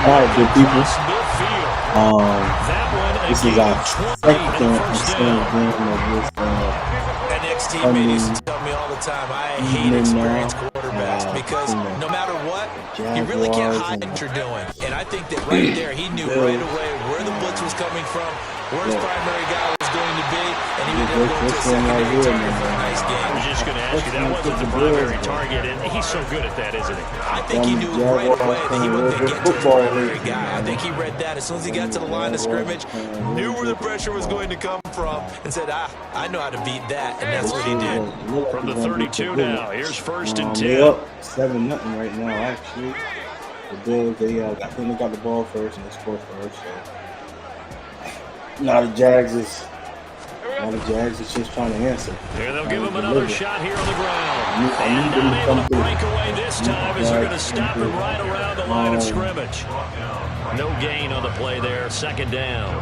Alright, good people. That one This is our second game of this An ex-teammate used to tell me all the time, I hate experienced quarterbacks because no matter what, you really can't hide what you're doing. And I think that right there, he knew right away where the blitz was coming from, where his primary guy was going to be, and he was able to go to a secondary target for a nice game. I was just going to ask you, that wasn't the primary target, and he's so good at that, isn't he? I think he knew right away that he wasn't going to get to his primary guy. I think he read that as soon as he got to the line of scrimmage, knew where the pressure was going to come from, and said, I know how to beat that, and that's what he did. From the 32 now, here's 1st and 10. They're up 7-0 right now, actually. The Bills, I think they got the ball first and they scored first. So now the Jags is just trying to answer. Here they'll give him another shot here on the ground. And not able to break away this time as they're going to stop him right around the line of scrimmage. No gain on the play there, 2nd down.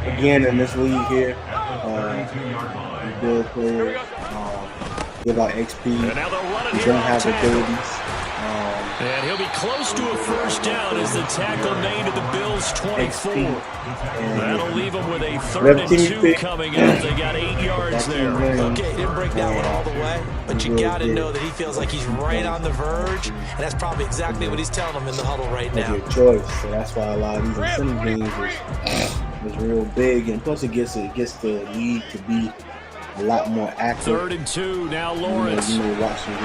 Again, in this league here, the Bill players give out XP. And now they'll run it They here don't on have tackle. abilities. And he'll be close to a 1st down as the tackle made at the Bills' 24. That'll leave them with a 3rd and 2 coming up. They got 8 yards there. Okay, didn't break that one all the way, but you got to know that he feels like he's right on the verge, and that's probably exactly what he's telling them in the huddle right now. Your choice, so that's why a lot of these incentive games is real big, and plus it gets the league to be a lot more active. 3rd and 2 now, Lawrence. Watching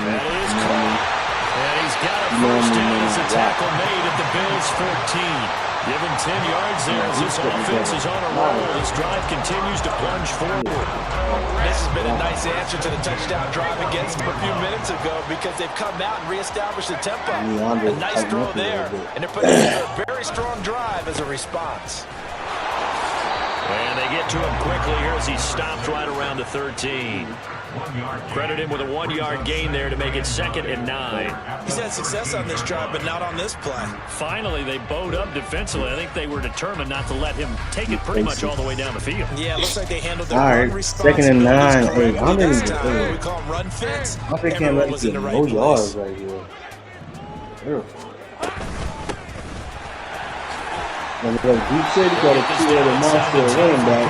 And he's got a 1st down as a tackle made at the Bills' 14. Give him 10 yards there as this offense is on a roll. This drive continues to plunge forward. This has been a nice answer to the touchdown drive against them a few minutes ago because they've come out and reestablished the tempo. A nice throw there, and they're putting together a very strong drive as a response. And they get to him quickly here as he stopped right around the 13. Credit him with a 1-yard gain there to make it 2nd and 9. He's had success on this drive, but not on this play. Finally, they bowed up defensively. I think they were determined not to let him take it pretty much all the way down the field. Yeah, it looks like they handled their run responsibilities 2nd and 9. Hey, correctly I'm this in time. We call them run fits. I think can't Everyone let was you in the get right no place. yards right here. Beautiful. And the deep city got a two-headed monster running back.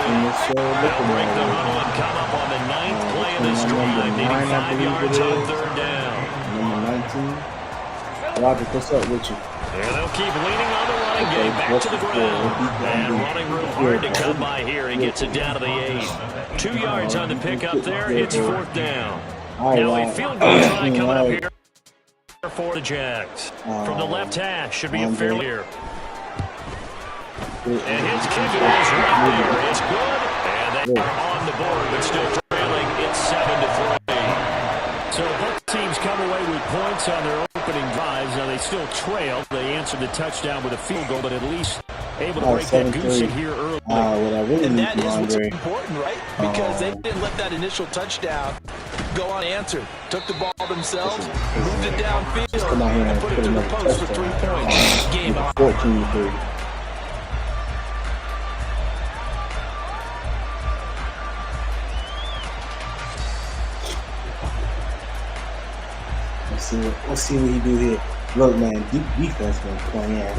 And it's They'll break the run and come up on the 9th play of this drive, needing 5 yards on 3rd down. Number 19. Roger, what's up with you? And they'll keep leaning on the running game back to the ground. And running room hard to come by here. He gets it down to the 8. 2 yards on the pickup there. It's 4th down. Now a field goal try coming up here for the Jags. From the left hash, should be a fair clear. And his kick is right there. It's good. And they're on the board, but still trailing. It's 7-3. So both teams come away with points on their opening drives. Now they still trail. They answered the touchdown with a field goal, but at least able to break that goose in here early. And that is what's important, right? Because they didn't let that initial touchdown go unanswered. Took the ball themselves, moved it downfield, and put it to the post for 3 points. Game on. 14-3. Let's see what he do here. Look, man, deep defense been playing.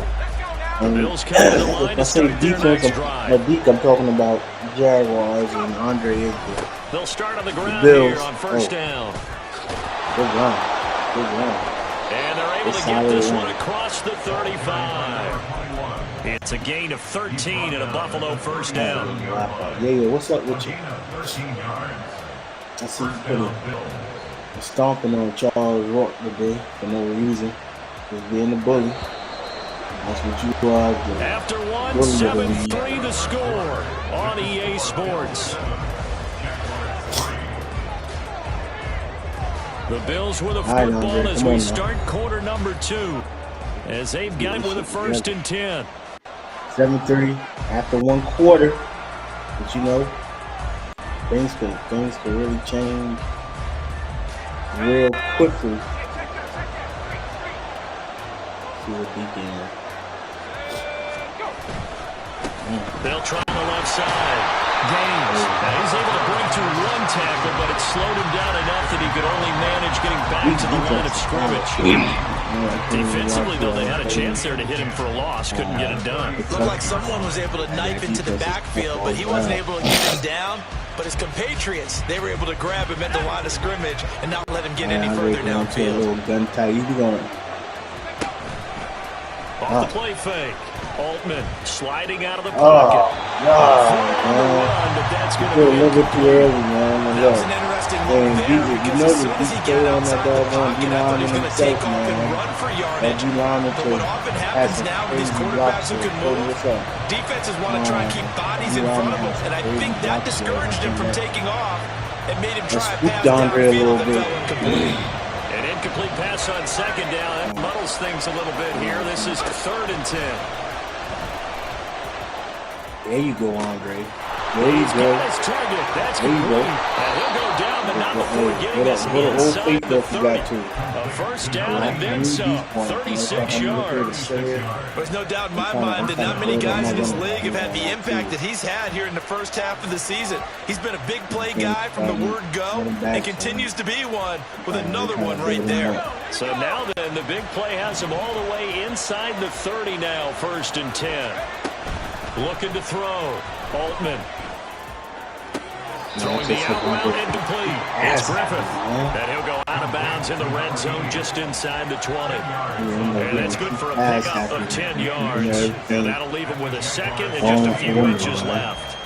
Bills come to the line to start their next drive. I'm talking about Jaguars and Andre is good. They'll start on the ground here on 1st down. Good run. Good run. And they're able to get this one across the 35. It's a gain of 13 and a Buffalo 1st down. Yeah, what's up with you? I see you putting stomping on Charles Rock today for no reason. Just being a bully. That's what you are doing. After 1-7-3 the score on EA Sports. The Bills with a football as we start quarter number 2. As they've got him with a 1st and 10. 7-3 after 1 quarter. But you know, things can really change real quickly. See what he can. They'll try on the left side. gains. Now he's able to break through one tackle, but it slowed him down enough that he could only manage getting back to the line of scrimmage. Defensively, though, they had a chance there to hit him for a loss. Couldn't get it done. Looked like someone was able to knife into the backfield, but he wasn't able to get him down. But his compatriots, they were able to grab him at the line of scrimmage and not let him get any further downfield. Off the play fake. Altman sliding out of the pocket. But that's going to be a little bit too early, man. That was an interesting look there because as soon as he got outside the pocket, I thought he was going to take off and run for yardage. But what often happens now with these quarterbacks who can move, defenses want to try and keep bodies in front of them, and I think that discouraged him from taking off and made him try a pass downfield that fell incomplete. An incomplete pass on second down. That muddles things a little bit here. This is 3rd and 10. There you go, Andre. There you go. That's there you go. And he'll go down, but not before getting us inside the 30. A first down and then some. 36 yards. There's no doubt in my mind that not many guys in this league have had the impact that he's had here in the first half of the season. He's been a big play guy from the word go and continues to be one with another one right there. So now then, the big play has him all the way inside the 30 now, 1st and 10. Looking to throw. Altman. Throwing the out route incomplete. It's Griffith. And he'll go out of bounds in the red zone just inside the 20. And that's good for a pickup of 10 yards. And that'll leave him with a second and just a few inches left.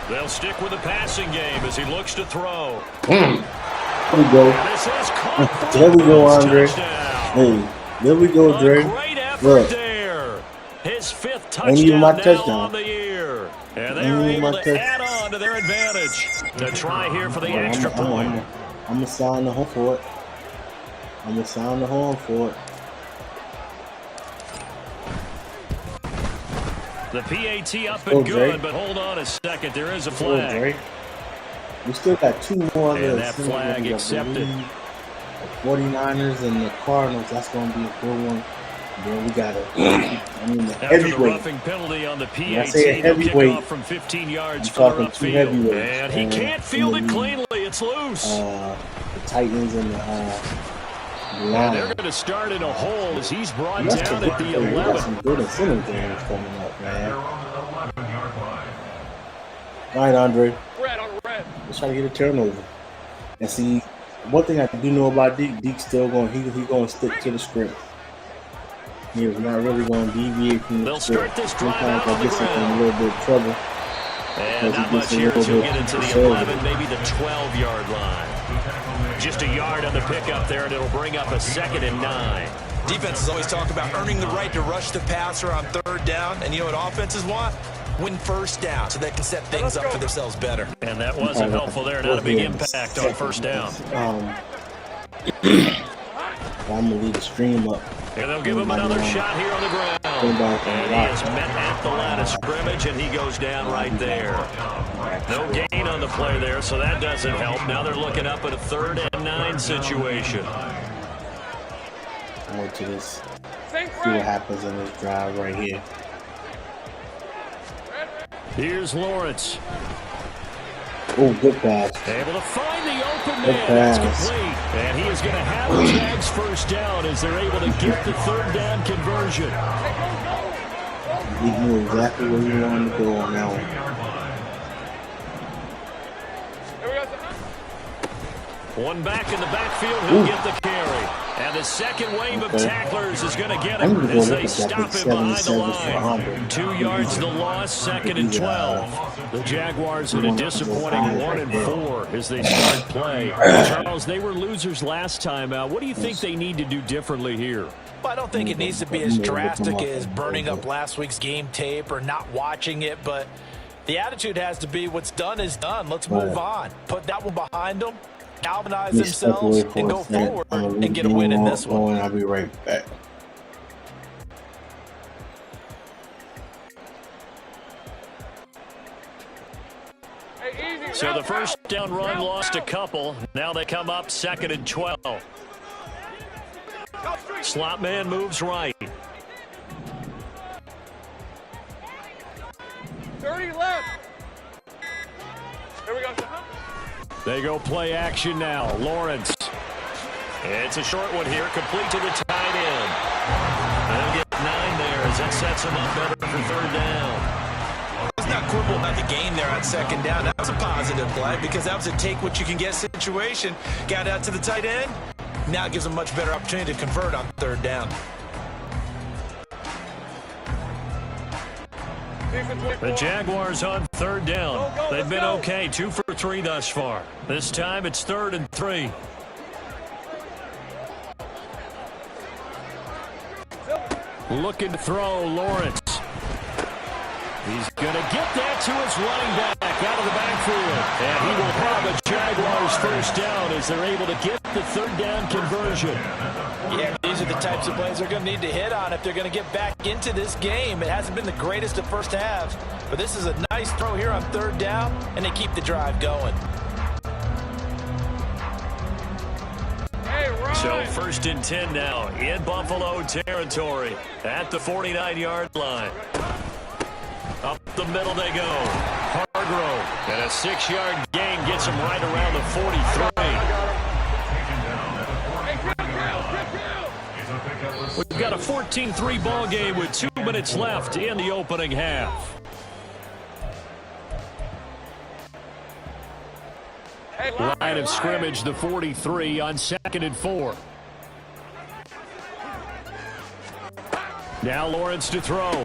They'll stick with the passing game as he looks to throw. There we go. There we go, Andre. Hey, there we go, Dre. Great effort there. His 5th touchdown now on the year. And they're able to add on to their advantage. To try here for the extra point. I'm going to sound the horn for it. I'm going to sound the horn for it. The PAT up and good, but hold on a second. There is a flag. We still got 2 more. And that flag accepted. The 49ers and the Cardinals. That's going to be a good one. Then we got the After the roughing penalty on the PAT, he'll kick off from 15 yards further upfield. And he can't field it cleanly. It's loose. The Titans and the and they're going to start in a hole as he's brought down at the 11. Got some good incentive games coming up, man. All right, Andre. Let's try to get a turnover. And see, one thing I do know about Deke, Deke's still going. He's going to stick to the script. He's not really going to deviate from the script. Sometimes I get him in a little bit of trouble. And not much here as he'll get into the 11, maybe the 12-yard line. Just a yard on the pickup there, and it'll bring up a 2nd and 9. Defenses always talk about earning the right to rush the passer on 3rd down, and you know what offenses want? Win 1st down so they can set things up for themselves better. And that wasn't helpful there. Not a big impact on 1st down. I'm going to leave the stream up. And they'll give him another shot here on the ground. And he is met at the line of scrimmage, and he goes down right there. No gain on the play there, so that doesn't help. Now they're looking up at a 3rd and 9 situation. More to this. See what happens in this drive right here. Here's Lawrence. Oh, good pass. Able to find the open man. That's complete. And he is going to have the Jags 1st down as they're able to get the 3rd down conversion. He knew exactly where he wanted to go on that one. One back in the backfield, he'll get the carry. And the second wave of tacklers is going to get him as they stop him behind the line. 2 yards the loss, 2nd and 12. The Jaguars in a disappointing 1-4 as they start play. Charles, they were losers last time out. What do you think they need to do differently here? Well, I don't think it needs to be as drastic as burning up last week's game tape or not watching it, but the attitude has to be what's done is done. Let's move on. Put that one behind them. Galvanize themselves and go forward and get a win in this one. I'll be right back. So the first down run lost a couple. Now they come up 2nd and 12. Slot man moves right. 30 left. Here we go. They go play action now. Lawrence. It's a short one here, complete to the tight end. They'll get 9 there as that sets them up better for 3rd down. Let's not quibble about the game there on 2nd down. That was a positive play because that was a take-what-you-can-get situation. Got out to the tight end. Now it gives them a much better opportunity to convert on 3rd down. The Jaguars on 3rd down. They've been okay, 2 for 3 thus far. This time it's 3rd and 3. Looking to throw, Lawrence. He's going to get that to his running back out of the backfield. And he will have a Jaguars 1st down as they're able to get the 3rd down conversion. Yeah, these are the types of plays they're going to need to hit on if they're going to get back into this game. It hasn't been the greatest of first halves, but this is a nice throw here on 3rd down, and they keep the drive going. So 1st and 10 now in Buffalo territory at the 49-yard line. Up the middle they go. Hargrove, and a 6-yard gain gets him right around the 43. We've got a 14-3 ball game with 2 minutes left in the opening half. Line of scrimmage, the 43 on 2nd and 4. Now Lawrence to throw.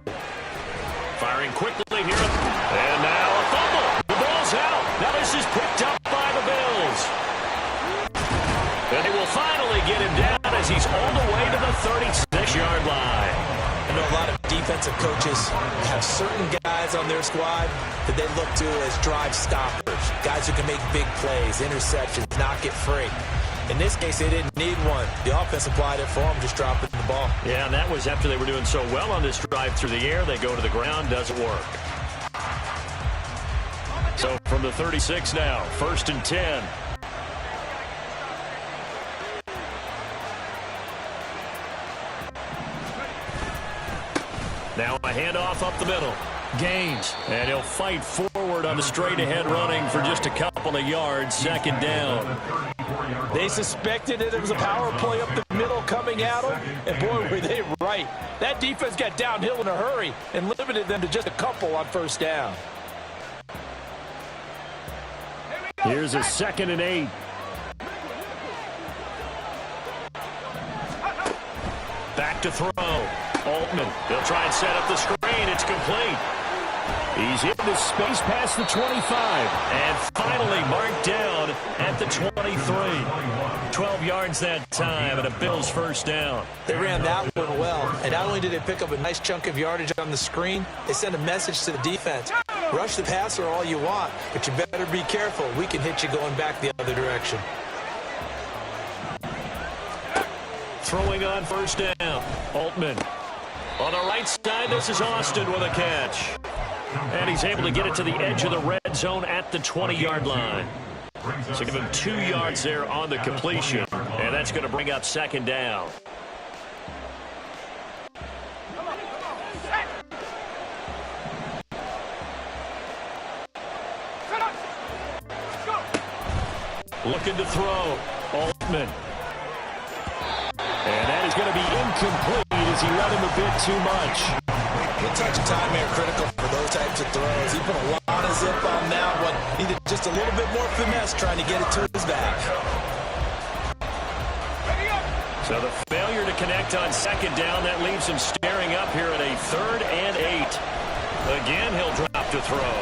Firing quickly here. And now a fumble. The ball's out. Now this is picked up by the Bills. And they will finally get him down as he's all the way to the 36-yard line. I know a lot of defensive coaches have certain guys on their squad that they look to as drive stoppers, guys who can make big plays, interceptions, not get free. In this case, they didn't need one. The offense applied it for them, just dropping the ball. Yeah, and that was after they were doing so well on this drive through the air. They go to the ground, doesn't work. So from the 36 now, 1st and 10. Now a handoff up the middle. Gaines, and he'll fight forward on the straight-ahead running for just a couple of yards. 2nd down. They suspected that it was a power play up the middle coming at them, and boy, were they right. That defense got downhill in a hurry and limited them to just a couple on 1st down. Here's a 2nd and 8. Back to throw. Altman, they'll try and set up the screen. It's complete. He's in the space past the 25. And finally marked down at the 23. 12 yards that time and a Bills 1st down. They ran that one well. And not only did they pick up a nice chunk of yardage on the screen, they sent a message to the defense. Rush the passer all you want, but you better be careful. We can hit you going back the other direction. Throwing on 1st down. Altman. On the right side, this is Austin with a catch. And he's able to get it to the edge of the red zone at the 20-yard line. So give him 2 yards there on the completion. And that's going to bring up 2nd down. Looking to throw. Altman. And that is going to be incomplete as he let him a bit too much. The touch time here critical for those types of throws. He put a lot of zip on that one. Needed just a little bit more finesse trying to get it to his back. So the failure to connect on 2nd down, that leaves him staring up here at a 3rd and 8. Again, he'll drop to throw.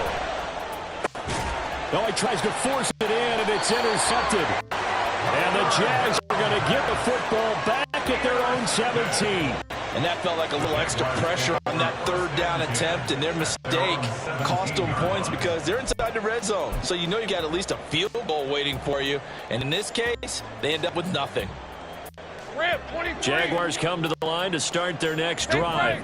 Oh, he tries to force it in, and it's intercepted. And the Jags are going to get the football back at their own 17. And that felt like a little extra pressure on that 3rd down attempt, and their mistake cost them points because they're inside the red zone. So you know you got at least a field goal waiting for you. And in this case, they end up with nothing. Jaguars come to the line to start their next drive.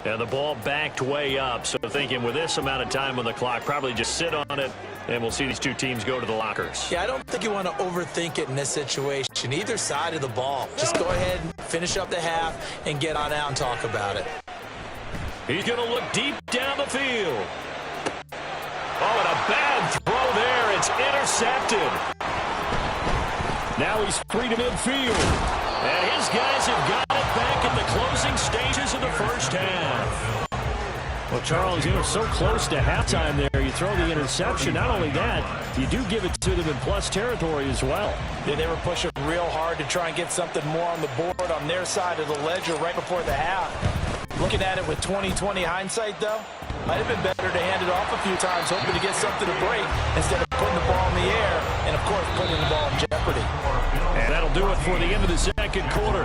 And the ball backed way up. So thinking with this amount of time on the clock, probably just sit on it And we'll see these two teams go to the lockers. Yeah, I don't think you want to overthink it in this situation. Either side of the ball. Just go ahead and finish up the half and get on out and talk about it. He's going to look deep down the field. Oh, and a bad throw there. It's intercepted. Now he's free to midfield. And his guys have got it back at the closing stages of the first half. Well, Charles, you know, so close to halftime there. You throw the interception. Not only that, you do give it to them in plus territory as well. Yeah, they were pushing real hard to try and get something more on the board on their side of the ledger right before the half. Looking at it with 20/20 hindsight, though, might have been better to hand it off a few times, hoping to get something to break instead of putting the ball in the air and, of course, putting the ball in jeopardy. And that'll do it for the end of the second quarter.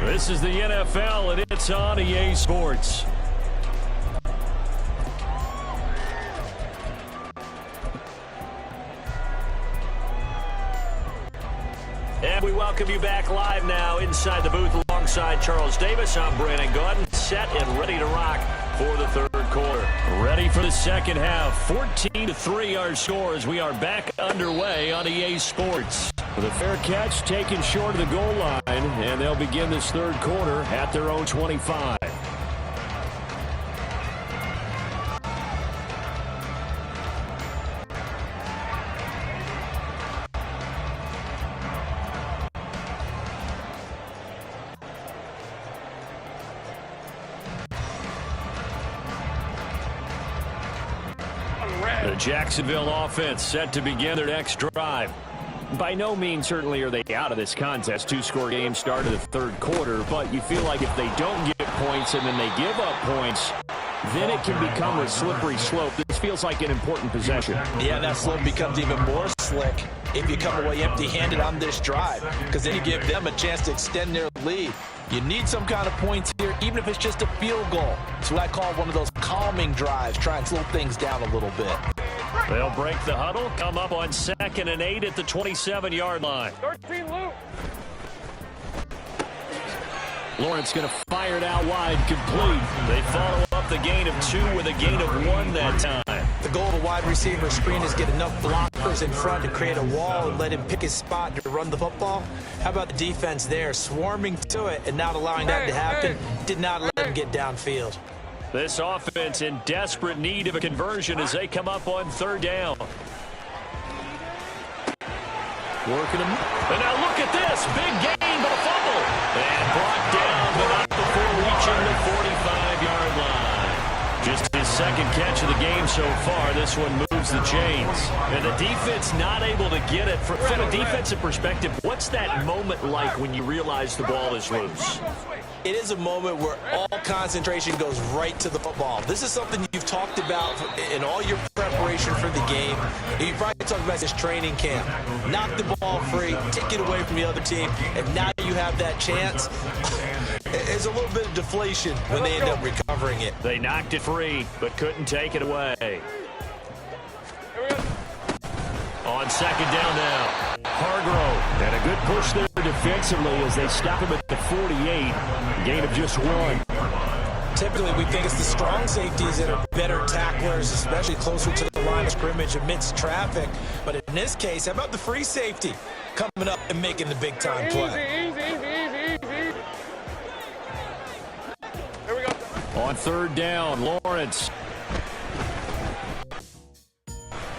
This is the NFL, and it's on EA Sports. And we welcome you back live now inside the booth alongside Charles Davis. I'm Brandon Gordon, set and ready to rock for the third quarter. Ready for the second half. 14-3 our score as we are back underway on EA Sports. With a fair catch taken short of the goal line, and they'll begin this third quarter at their own 25. The Jacksonville offense set to begin their next drive. By no means certainly are they out of this contest. Two-score game start of the third quarter, but you feel like if they don't get points and then they give up points, then it can become a slippery slope. This feels like an important possession. Yeah, that slope becomes even more slick if you come away empty-handed on this drive, because then you give them a chance to extend their lead. You need some kind of points here, even if it's just a field goal. It's what I call one of those calming drives, try and slow things down a little bit. They'll break the huddle, come up on 2nd and 8 at the 27-yard line. 13 loop. Lawrence going to fire it out wide, complete. They follow up the gain of 2 with a gain of 1 that time. The goal of a wide receiver screen is get enough blockers in front to create a wall and let him pick his spot to run the football. How about the defense there, swarming to it and not allowing that to happen? Did not let him get downfield. This offense in desperate need of a conversion as they come up on 3rd down. Working him. And now look at this. Big gain, but a fumble. And brought down, but not before reaching the 45-yard line. Just his second catch of the game so far. This one moves the chains. And the defense not able to get it. From a defensive perspective, what's that moment like when you realize the ball is loose? It is a moment where all concentration goes right to the football. This is something you've talked about in all your preparation for the game. You probably talked about this training camp. Knock the ball free, take it away from the other team, and now you have that chance. There's a little bit of deflation when they end up recovering it. They knocked it free, but couldn't take it away. On 2nd down now. Hargrove, and a good push there defensively as they stop him at the 48. Gain of just 1. Typically, we think it's the strong safeties that are better tacklers, especially closer to the line of scrimmage amidst traffic. But in this case, how about the free safety coming up and making the big-time play? Easy. Here we go. On 3rd down, Lawrence.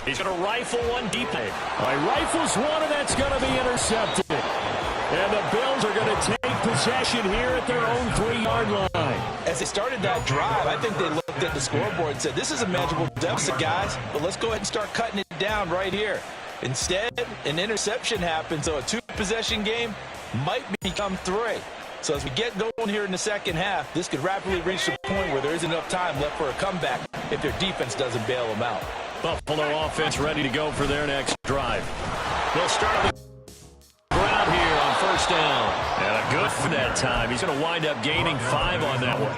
He's going to rifle one deep. Rifles one, and that's going to be intercepted. And the Bills are going to take possession here at their own 3-yard line. As they started that drive, I think they looked at the scoreboard and said, this is a manageable deficit, guys, but let's go ahead and start cutting it down right here. Instead, an interception happens, so a 2-possession game might become 3. So as we get going here in the second half, this could rapidly reach the point where there isn't enough time left for a comeback if their defense doesn't bail them out. Buffalo offense ready to go for their next drive. They'll start on the ground here on 1st down. And a good for that time. He's going to wind up gaining 5 on that one.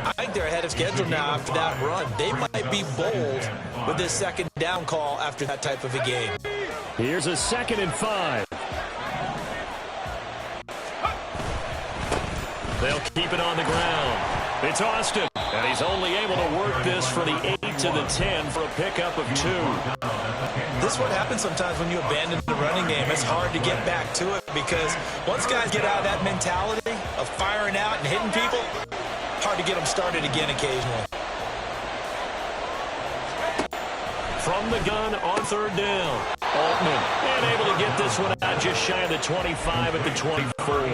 I think they're ahead of schedule now after that run. They might be bold with this 2nd down call after that type of a game. Here's a 2nd and 5. They'll keep it on the ground. It's Austin, and he's only able to work this for the 8 to the 10 for a pickup of 2. This is what happens sometimes when you abandon the running game. It's hard to get back to it because once guys get out of that mentality of firing out and hitting people, hard to get them started again occasionally. From the gun on third down, Altman, and able to get this one out just shy of the 25 at the 24.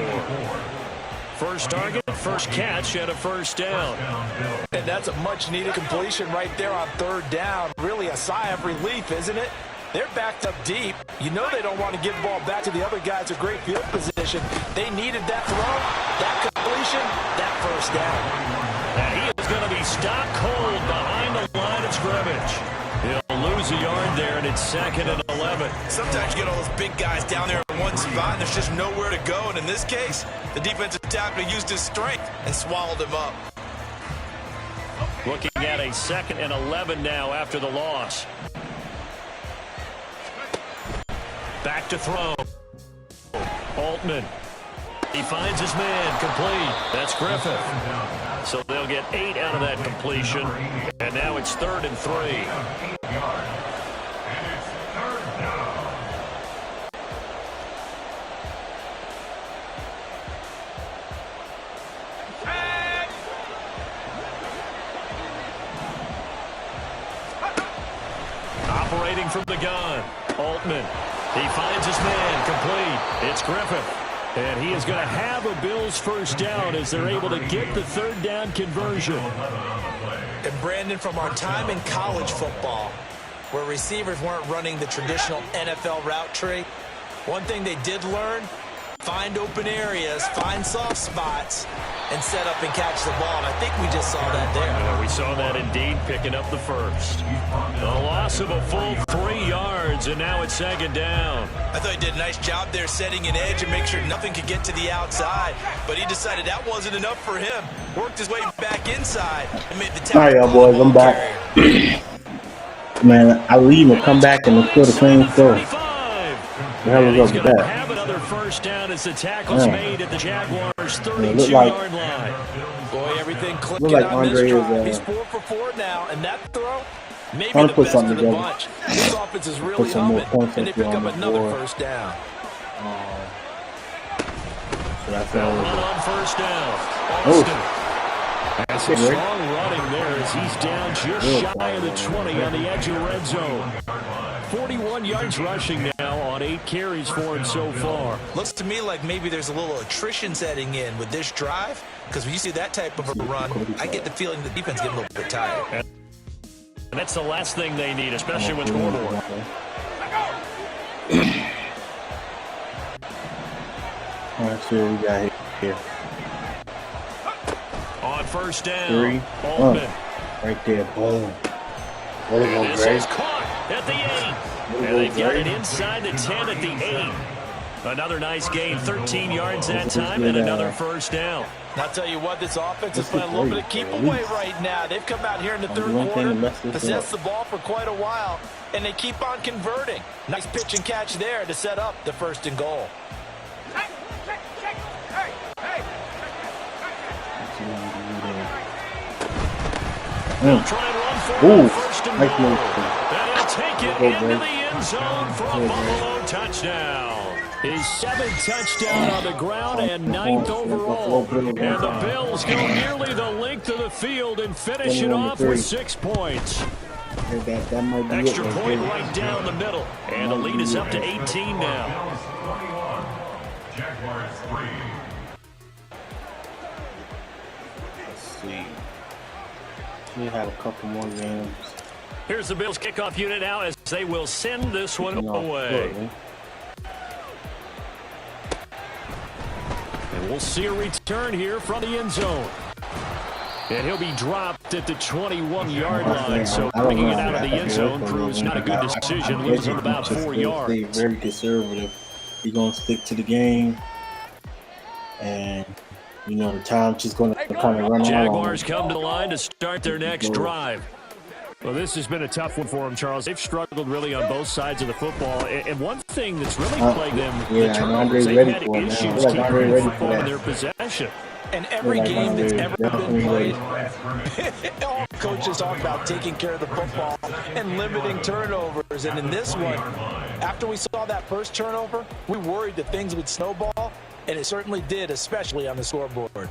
First target, first catch, and a first down. And that's a much-needed completion right there on third down. Really a sigh of relief, isn't it? They're backed up deep. You know they don't want to give the ball back to the other guys in great field position. They needed that throw, that completion, that first down. And he is going to be stopped cold behind the line of scrimmage. He'll lose a yard there, and it's 2nd and 11. Sometimes you get all those big guys down there in one spot, and there's just nowhere to go. And in this case, the defensive tackle used his strength and swallowed him up. Looking at a 2nd and 11 now after the loss. Back to throw. Altman. He finds his man, complete. That's Griffith. So they'll get 8 out of that completion. And now it's 3rd and 3. Operating from the gun, Altman. He finds his man, complete. It's Griffith. And he is going to have a Bills first down as they're able to get the third down conversion. And Brandon, from our time in college football, where receivers weren't running the traditional NFL route tree, one thing they did learn, find open areas, find soft spots, and set up and catch the ball. And I think we just saw that there. Yeah, we saw that indeed, picking up the first. The loss of a full 3 yards, and now it's 2nd down. I thought he did a nice job there setting an edge and make sure nothing could get to the outside. But he decided that wasn't enough for him. Worked his way back inside and made the tackle. All right, y'all boys, I'm back. Man, I leave and come back and still the same score. The hell is up with that? Have another first down as the tackle's made at the Jaguars' 32-yard line. Boy, everything clicking like on this Andre drive. is, He's 4 for 4 now, and that throw, maybe I'll the put best of something the together. bunch. This offense is really some more humming, points and they pick up on the another board. first down. So that's all. On first down. That's a strong running there as he's down just shy of the 20 on the edge of red zone. 41 yards rushing now on 8 carries for him so far. Looks to me like maybe there's a little attrition setting in with this drive, because when you see that type of a run, I get the feeling the defense getting a little bit tired. And that's the last thing they need, especially with scoreboard. All right, see what we got here. On first down, 3. Altman. Right there, boom. There we go, This Gray. is caught at the 8. And they've got it inside the 10 at the 8. Another nice gain, 13 yards that time, and another first down. And I'll tell you what, this offense is playing a little bit of keep away right now. They've come out here in the third quarter, possessed the ball for quite a while, and they keep on converting. Nice pitch and catch there to set up the 1st and goal. Try and run for first and goal. And he'll take it into the end zone for a Buffalo touchdown. His 7th touchdown on the ground and 9th overall. And the Bills go nearly the length of the field and finish it off with 6 points. Extra point right down the middle. And the lead is up to 18 now. Let's see. We have a couple more games. Here's the Bills kickoff unit now as they will send this one away. And we'll see a return here from the end zone. And he'll be dropped at the 21-yard line. So bringing it out of the end zone proves not a good decision, losing about 4 yards. Stay very conservative. He's going to stick to the game. And, you know, the time's just going to kind of run along. Jaguars come to the line to start their next drive. Well, this has been a tough one for them, Charles. They've struggled really on both sides of the football. And one thing that's really plagued them, the turnovers. They've had issues keeping the football in their possession. And every game that's ever been played, all coaches talk about taking care of the football and limiting turnovers. And in this one, after we saw that first turnover, we worried that things would snowball, and it certainly did, especially on the scoreboard.